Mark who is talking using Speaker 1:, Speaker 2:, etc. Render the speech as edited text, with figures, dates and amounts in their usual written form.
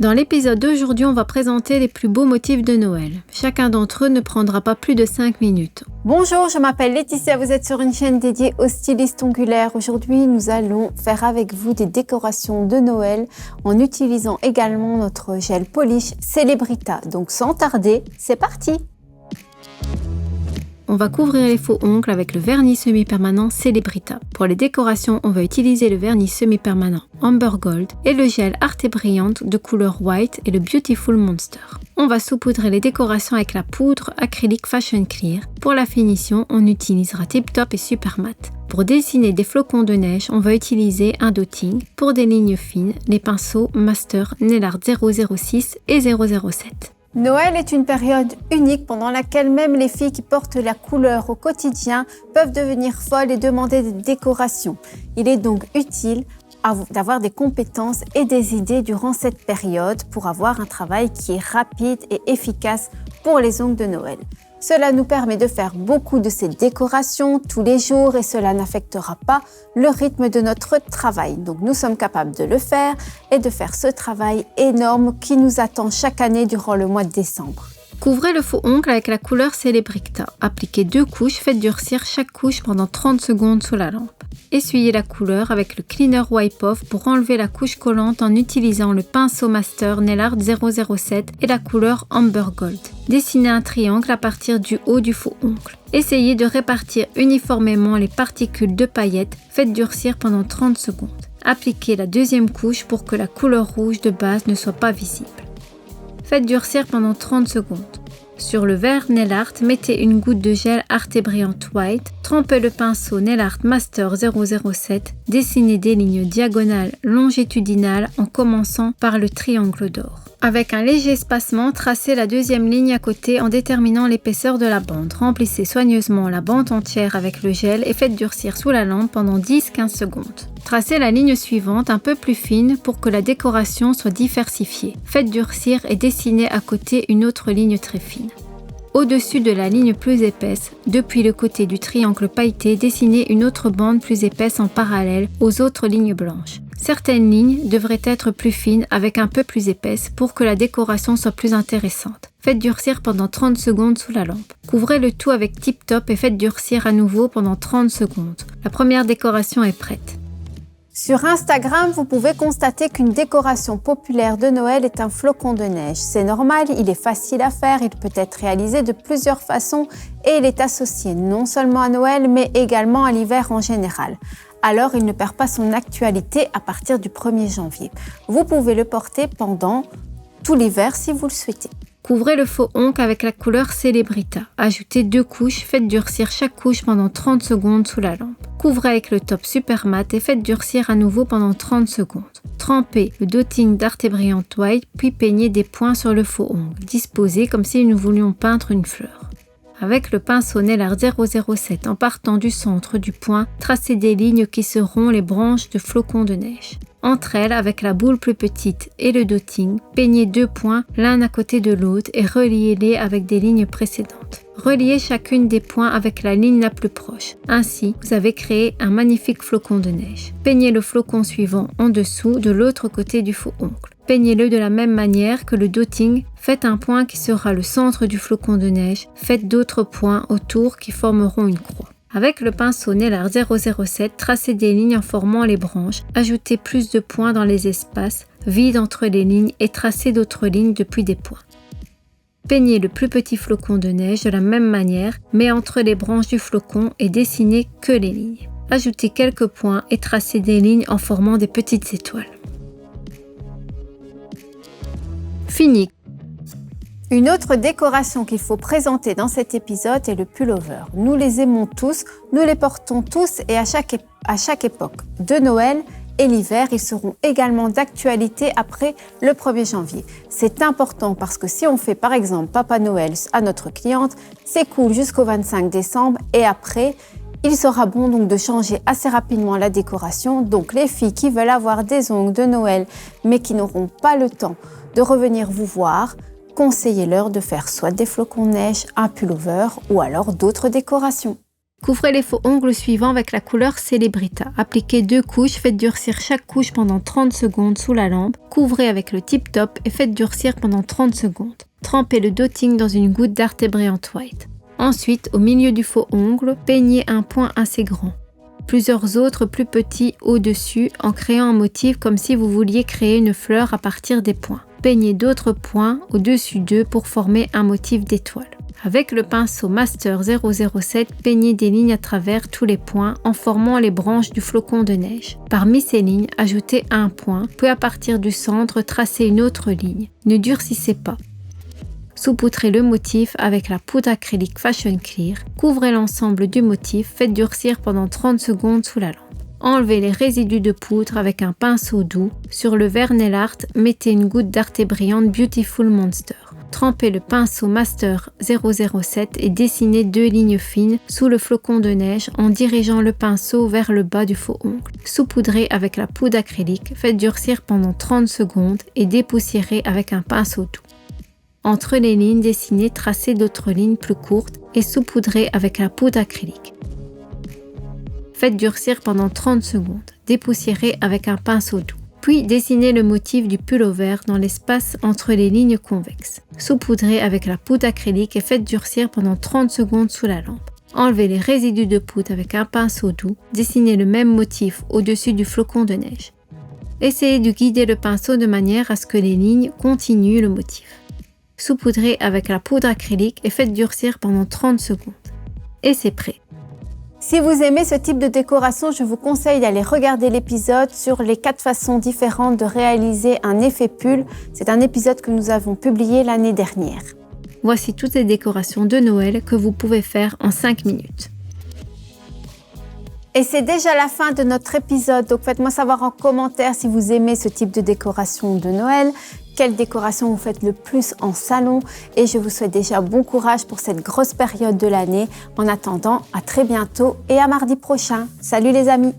Speaker 1: Dans l'épisode d'aujourd'hui, on va présenter les plus beaux motifs de Noël. Chacun d'entre eux ne prendra pas plus de 5 minutes.
Speaker 2: Bonjour, je m'appelle Laetitia, vous êtes sur une chaîne dédiée aux stylistes ongulaires. Aujourd'hui, nous allons faire avec vous des décorations de Noël en utilisant également notre gel polish Celebrita. Donc sans tarder, c'est parti!
Speaker 1: On va couvrir les faux ongles avec le vernis semi-permanent Celebrita. Pour les décorations, on va utiliser le vernis semi-permanent Amber Gold et le gel Arte Brillante de couleur White et le Beautiful Monster. On va saupoudrer les décorations avec la poudre acrylique Fashion Clear. Pour la finition, on utilisera Tip Top et Super Matte. Pour dessiner des flocons de neige, on va utiliser un dotting. Pour des lignes fines, les pinceaux Master Nail Art 006 et 007.
Speaker 2: Noël est une période unique pendant laquelle même les filles qui portent la couleur au quotidien peuvent devenir folles et demander des décorations. Il est donc utile d'avoir des compétences et des idées durant cette période pour avoir un travail qui est rapide et efficace pour les ongles de Noël. Cela nous permet de faire beaucoup de ces décorations tous les jours et cela n'affectera pas le rythme de notre travail. Donc nous sommes capables de le faire et de faire ce travail énorme qui nous attend chaque année durant le mois de décembre.
Speaker 1: Couvrez le faux ongle avec la couleur Celebrita. Appliquez 2 couches, faites durcir chaque couche pendant 30 secondes sous la lampe. Essuyez la couleur avec le Cleaner Wipe Off pour enlever la couche collante en utilisant le pinceau Master Nail Art 007 et la couleur Amber Gold. Dessinez un triangle à partir du haut du faux ongle. Essayez de répartir uniformément les particules de paillettes, faites durcir pendant 30 secondes. Appliquez la deuxième couche pour que la couleur rouge de base ne soit pas visible. Faites durcir pendant 30 secondes. Sur le verre Nail Art, mettez une goutte de gel Arte Brillante White, trempez le pinceau Nail Art Master 007, dessinez des lignes diagonales longitudinales en commençant par le triangle d'or. Avec un léger espacement, tracez la deuxième ligne à côté en déterminant l'épaisseur de la bande. Remplissez soigneusement la bande entière avec le gel et faites durcir sous la lampe pendant 10-15 secondes. Tracez la ligne suivante un peu plus fine pour que la décoration soit diversifiée. Faites durcir et dessinez à côté une autre ligne très fine. Au-dessus de la ligne plus épaisse, depuis le côté du triangle pailleté, dessinez une autre bande plus épaisse en parallèle aux autres lignes blanches. Certaines lignes devraient être plus fines avec un peu plus épaisse pour que la décoration soit plus intéressante. Faites durcir pendant 30 secondes sous la lampe. Couvrez le tout avec Tip Top et faites durcir à nouveau pendant 30 secondes. La première décoration est prête.
Speaker 2: Sur Instagram, vous pouvez constater qu'une décoration populaire de Noël est un flocon de neige. C'est normal, il est facile à faire, il peut être réalisé de plusieurs façons et il est associé non seulement à Noël mais également à l'hiver en général. Alors il ne perd pas son actualité à partir du 1er janvier. Vous pouvez le porter pendant tout l'hiver si vous le souhaitez.
Speaker 1: Couvrez le faux ongle avec la couleur Celebrita. Ajoutez 2 couches, faites durcir chaque couche pendant 30 secondes sous la lampe. Couvrez avec le top Super Matte et faites durcir à nouveau pendant 30 secondes. Trempez le dotting d'Arte Brillante White puis peignez des points sur le faux ongle. Disposez comme si nous voulions peindre une fleur. Avec le pinceau Nail Art 007 en partant du centre du point, tracez des lignes qui seront les branches de flocons de neige. Entre elles, avec la boule plus petite et le dotting, peignez 2 points l'un à côté de l'autre et reliez-les avec des lignes précédentes. Reliez chacune des points avec la ligne la plus proche. Ainsi, vous avez créé un magnifique flocon de neige. Peignez le flocon suivant en dessous de l'autre côté du faux ongle. Peignez-le de la même manière que le dotting. Faites un point qui sera le centre du flocon de neige. Faites d'autres points autour qui formeront une croix. Avec le pinceau Nail Art 007, tracez des lignes en formant les branches. Ajoutez plus de points dans les espaces vides entre les lignes et tracez d'autres lignes depuis des points. Peignez le plus petit flocon de neige de la même manière, mais entre les branches du flocon et dessinez que les lignes. Ajoutez quelques points et tracez des lignes en formant des petites étoiles. Fini.
Speaker 2: Une autre décoration qu'il faut présenter dans cet épisode est le pullover. Nous les aimons tous, nous les portons tous et à chaque époque de Noël et l'hiver, ils seront également d'actualité après le 1er janvier. C'est important parce que si on fait par exemple Papa Noël à notre cliente, c'est cool jusqu'au 25 décembre et après, il sera bon donc de changer assez rapidement la décoration. Donc les filles qui veulent avoir des ongles de Noël mais qui n'auront pas le temps de revenir vous voir, conseillez-leur de faire soit des flocons de neige, un pullover ou alors d'autres décorations.
Speaker 1: Couvrez les faux ongles suivants avec la couleur Celebrita. Appliquez 2 couches, faites durcir chaque couche pendant 30 secondes sous la lampe. Couvrez avec le tip top et faites durcir pendant 30 secondes. Trempez le dotting dans une goutte d'Arte Brilliant White. Ensuite, au milieu du faux ongle, peignez un point assez grand. Plusieurs autres plus petits au-dessus en créant un motif comme si vous vouliez créer une fleur à partir des points. Peignez d'autres points au-dessus d'eux pour former un motif d'étoile. Avec le pinceau Master 007, peignez des lignes à travers tous les points en formant les branches du flocon de neige. Parmi ces lignes, ajoutez un point, puis à partir du centre, tracez une autre ligne. Ne durcissez pas. Saupoudrez le motif avec la poudre acrylique Fashion Clear. Couvrez l'ensemble du motif, faites durcir pendant 30 secondes sous la lampe. Enlevez les résidus de poudre avec un pinceau doux. Sur le verre Nail Art, mettez une goutte d'Arte Brilliant Beautiful Monster. Trempez le pinceau Master 007 et dessinez 2 lignes fines sous le flocon de neige en dirigeant le pinceau vers le bas du faux ongle. Saupoudrez avec la poudre acrylique, faites durcir pendant 30 secondes et dépoussiérez avec un pinceau doux. Entre les lignes dessinées, tracez d'autres lignes plus courtes et saupoudrez avec la poudre acrylique. Faites durcir pendant 30 secondes, dépoussiérez avec un pinceau doux. Puis dessinez le motif du pullover dans l'espace entre les lignes convexes. Saupoudrez avec la poudre acrylique et faites durcir pendant 30 secondes sous la lampe. Enlevez les résidus de poudre avec un pinceau doux. Dessinez le même motif au-dessus du flocon de neige. Essayez de guider le pinceau de manière à ce que les lignes continuent le motif. Saupoudrez avec la poudre acrylique et faites durcir pendant 30 secondes. Et c'est prêt.
Speaker 2: Si vous aimez ce type de décoration, je vous conseille d'aller regarder l'épisode sur les 4 façons différentes de réaliser un effet pull. C'est un épisode que nous avons publié l'année dernière.
Speaker 1: Voici toutes les décorations de Noël que vous pouvez faire en 5 minutes.
Speaker 2: Et c'est déjà la fin de notre épisode, donc faites-moi savoir en commentaire si vous aimez ce type de décoration de Noël, quelle décoration vous faites le plus en salon, et je vous souhaite déjà bon courage pour cette grosse période de l'année. En attendant, à très bientôt et à mardi prochain. Salut les amis!